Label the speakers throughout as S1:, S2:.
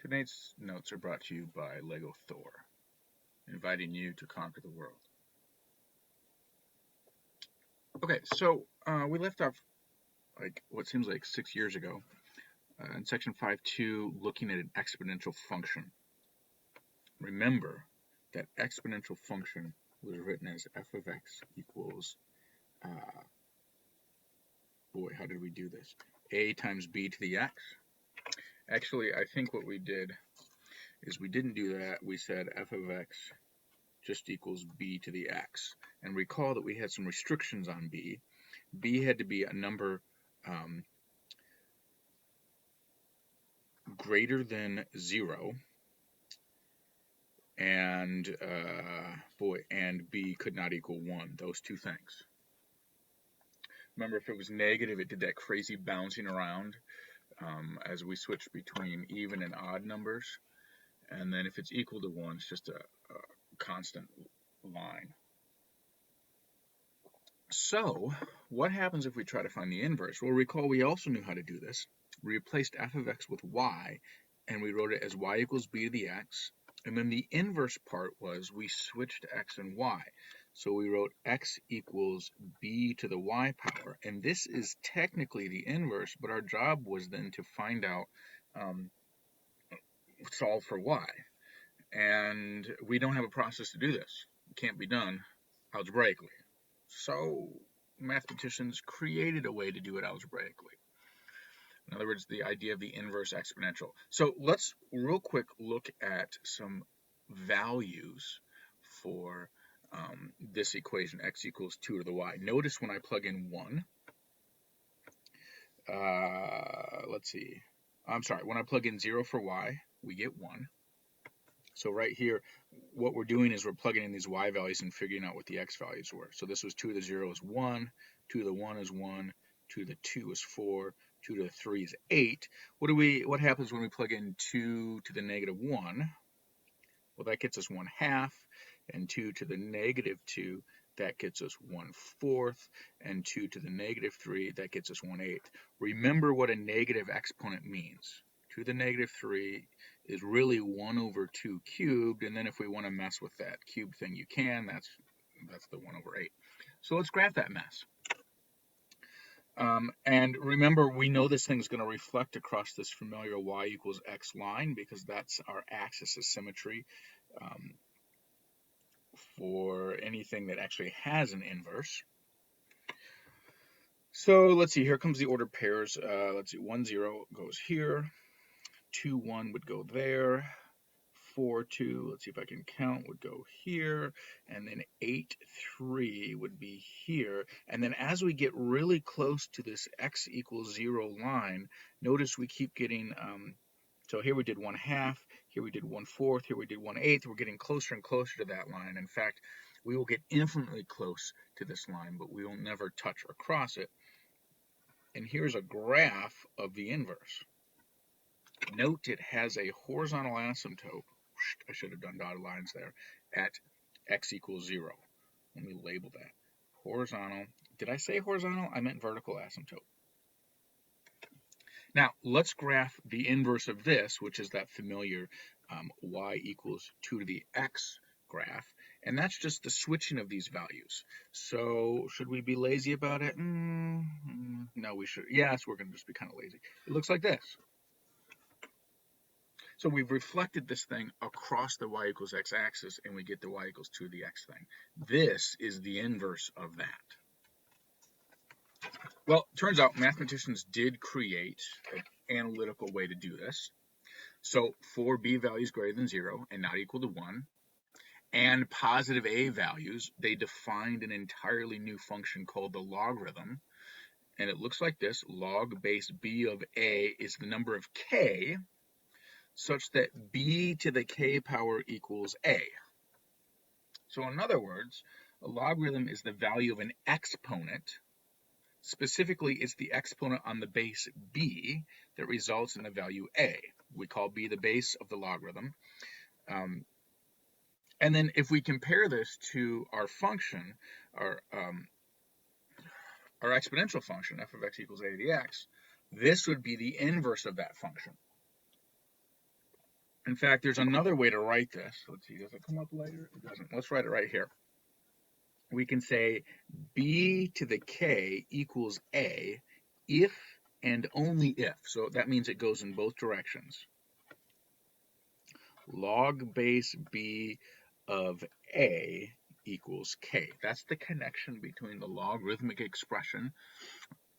S1: Tonight's notes are brought to you by Lego Thor, inviting you to conquer the world. Okay, so we left off like what seems like 6 years ago in section 5.2, looking at an exponential function. Remember that exponential function was written as f of x equals, how did we do this? A times b to the x. Actually, I think what we did is we didn't do that. We said f of x just equals b to the x. And recall that we had some restrictions on b. B had to be a number greater than 0, and and b could not equal 1. Those two things. Remember, if it was negative, it did that crazy bouncing around as we switched between even and odd numbers. And then if it's equal to 1, it's just a constant line. So what happens if we try to find the inverse? Well, recall we also knew how to do this. We replaced f of x with y, and we wrote it as y equals b to the x. And then the inverse part was we switched x and y. So we wrote x equals b to the y power. And this is technically the inverse, but our job was then to find out, solve for y. And we don't have a process to do this. It can't be done algebraically. So mathematicians created a way to do it algebraically. In other words, the idea of the inverse exponential. So let's real quick look at some values for this equation, x equals 2 to the y. Notice when I plug in 1, when I plug in 0 for y, we get 1. So right here, what we're doing is we're plugging in these y values and figuring out what the x values were. So this was 2 to the 0 is 1, 2 to the 1 is 1, 2 to the 2 is 4, 2 to the 3 is 8. What happens when we plug in 2 to the negative 1? Well, that gets us 1/2, and 2 to the negative 2, that gets us 1/4, and 2 to the negative 3, that gets us 1/8. Remember what a negative exponent means. 2 to the negative 3 is really 1 over 2 cubed, and then if we want to mess with that cube thing, you can. That's the 1 over 8. So let's graph that mess. And remember, we know this thing's going to reflect across this familiar y equals x line because that's our axis of symmetry for anything that actually has an inverse. So let's see, here comes the ordered pairs. Let's see, 1, 0 goes here, 2, 1 would go there, 4, 2, let's see if I can count, would go here, and then 8, 3 would be here. And then as we get really close to this x equals 0 line, notice we keep getting, so here we did 1/2, here we did 1/4, here we did 1/8. We're getting closer and closer to that line. In fact, we will get infinitely close to this line, but we will never touch or cross it. And here's a graph of the inverse. Note it has a horizontal asymptote. I should have done dotted lines there, at x equals 0. Let me label that. Horizontal. Did I say horizontal? I meant vertical asymptote. Now, let's graph the inverse of this, which is that familiar y equals 2 to the x graph. And that's just the switching of these values. So should we be lazy about it? No, we should. Yes, we're going to just be kind of lazy. It looks like this. So we've reflected this thing across the y equals x axis, and we get the y equals 2 to the x thing. This is the inverse of that. Well, it turns out mathematicians did create an analytical way to do this. So for b values greater than 0 and not equal to 1, and positive a values, they defined an entirely new function called the logarithm. And it looks like this. Log base b of a is the number of k, such that b to the k power equals a. So in other words, a logarithm is the value of an exponent. Specifically, it's the exponent on the base b that results in the value a. We call b the base of the logarithm. And then if we compare this to our function, our exponential function, f of x equals a to the x, this would be the inverse of that function. In fact, there's another way to write this. Let's see, does it come up later? It doesn't. Let's write it right here. We can say b to the k equals a if and only if. So that means it goes in both directions. Log base b of a equals k. That's the connection between the logarithmic expression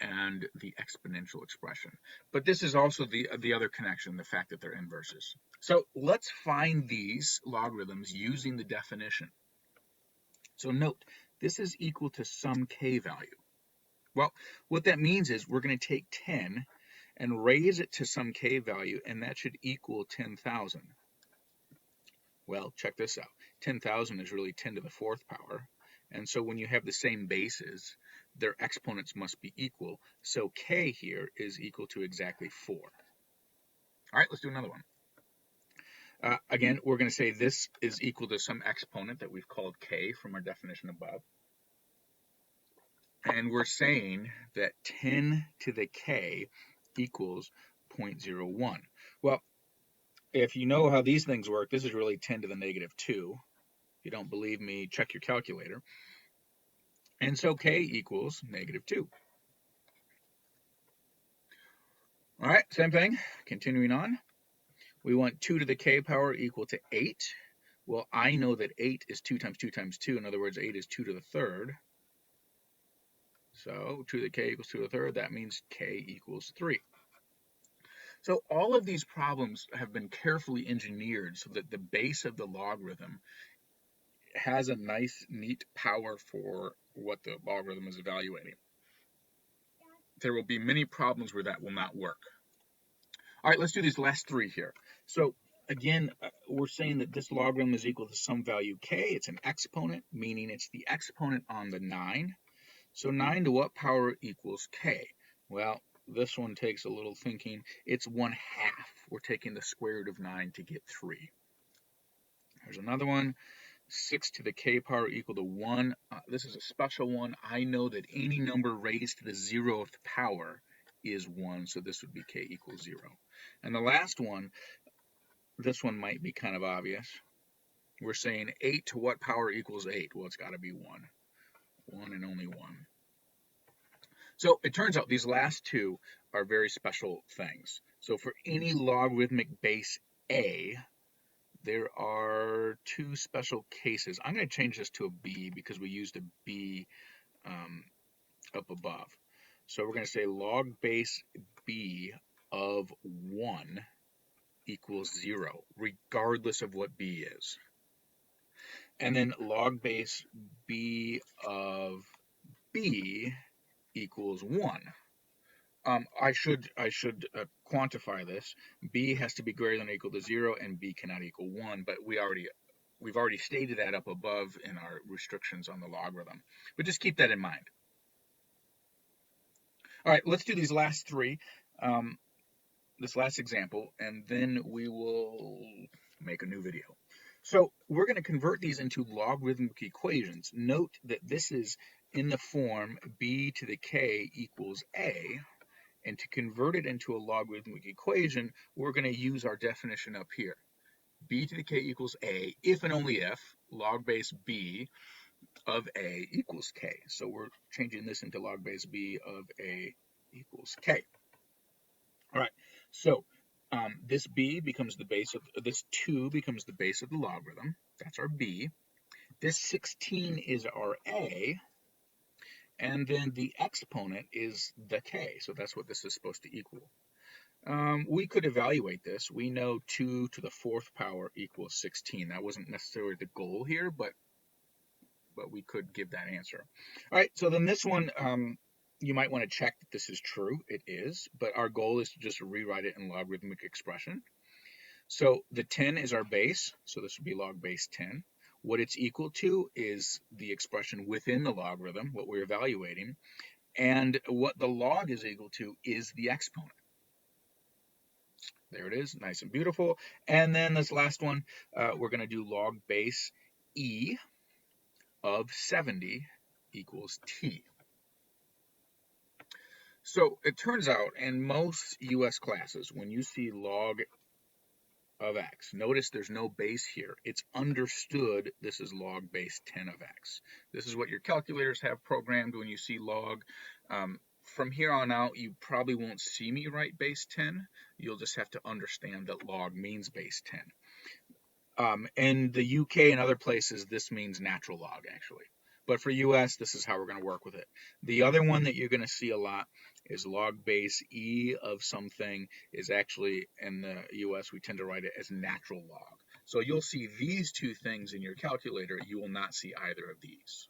S1: and the exponential expression. But this is also the other connection, the fact that they're inverses. So let's find these logarithms using the definition. So note, this is equal to some k value. Well, what that means is we're going to take 10 and raise it to some k value, and that should equal 10,000. Well, check this out. 10,000 is really 10 to the fourth power. And so when you have the same bases, their exponents must be equal. So k here is equal to exactly 4. All right, let's do another one. Again, we're going to say this is equal to some exponent that we've called k from our definition above. And we're saying that 10 to the k equals 0.01. Well, if you know how these things work, this is really 10 to the negative 2. If you don't believe me, check your calculator. And so k equals negative 2. All right, same thing. Continuing on. We want 2 to the k power equal to 8. Well, I know that 8 is 2 times 2 times 2. In other words, 8 is 2 to the third. So 2 to the k equals 2 to the third. That means k equals 3. So all of these problems have been carefully engineered so that the base of the logarithm has a nice, neat power for what the logarithm is evaluating. There will be many problems where that will not work. All right, let's do these last three here. So again, we're saying that this logarithm is equal to some value k. It's an exponent, meaning it's the exponent on the 9. So 9 to what power equals k? Well, this one takes a little thinking. It's 1/2. We're taking the square root of 9 to get 3. There's another one. 6 to the k power equal to 1. This is a special one. I know that any number raised to the 0th power is 1, so this would be k equals 0. And the last one, this one might be kind of obvious. We're saying 8 to what power equals 8? Well, it's got to be 1. 1 and only 1. So it turns out these last two are very special things. So for any logarithmic base a, there are two special cases. I'm going to change this to a b because we used a b up above. So we're going to say log base b of 1 equals 0, regardless of what b is. And then log base b of b equals 1. I should quantify this. B has to be greater than or equal to 0, and b cannot equal 1. But we've already stated that up above in our restrictions on the logarithm. But just keep that in mind. All right, let's do these last three, this last example, and then we will make a new video. So we're going to convert these into logarithmic equations. Note that this is in the form b to the k equals a. And to convert it into a logarithmic equation, we're going to use our definition up here. B to the k equals a, if and only if log base b of a equals k. So we're changing this into log base b of a equals k. All right, so this b becomes the base of, this 2 becomes the base of the logarithm. That's our b. This 16 is our a. And then the exponent is the k, so that's what this is supposed to equal. We could evaluate this. We know 2 to the 4th power equals 16. That wasn't necessarily the goal here, but we could give that answer. All right, so then this one, you might want to check that this is true. It is, but our goal is to just rewrite it in logarithmic expression. So the 10 is our base, so this would be log base 10. What it's equal to is the expression within the logarithm, what we're evaluating, and what the log is equal to is the exponent. There it is, nice and beautiful. And then this last one, we're going to do log base e of 70 equals t. So it turns out in most US classes, when you see log of x. Notice there's no base here. It's understood this is log base 10 of x. This is what your calculators have programmed when you see log. From here on out, you probably won't see me write base 10. You'll just have to understand that log means base 10. In the UK and other places, this means natural log, actually. But for US, this is how we're going to work with it. The other one that you're going to see a lot is log base E of something is actually, in the US, we tend to write it as natural log. So you'll see these two things in your calculator. You will not see either of these.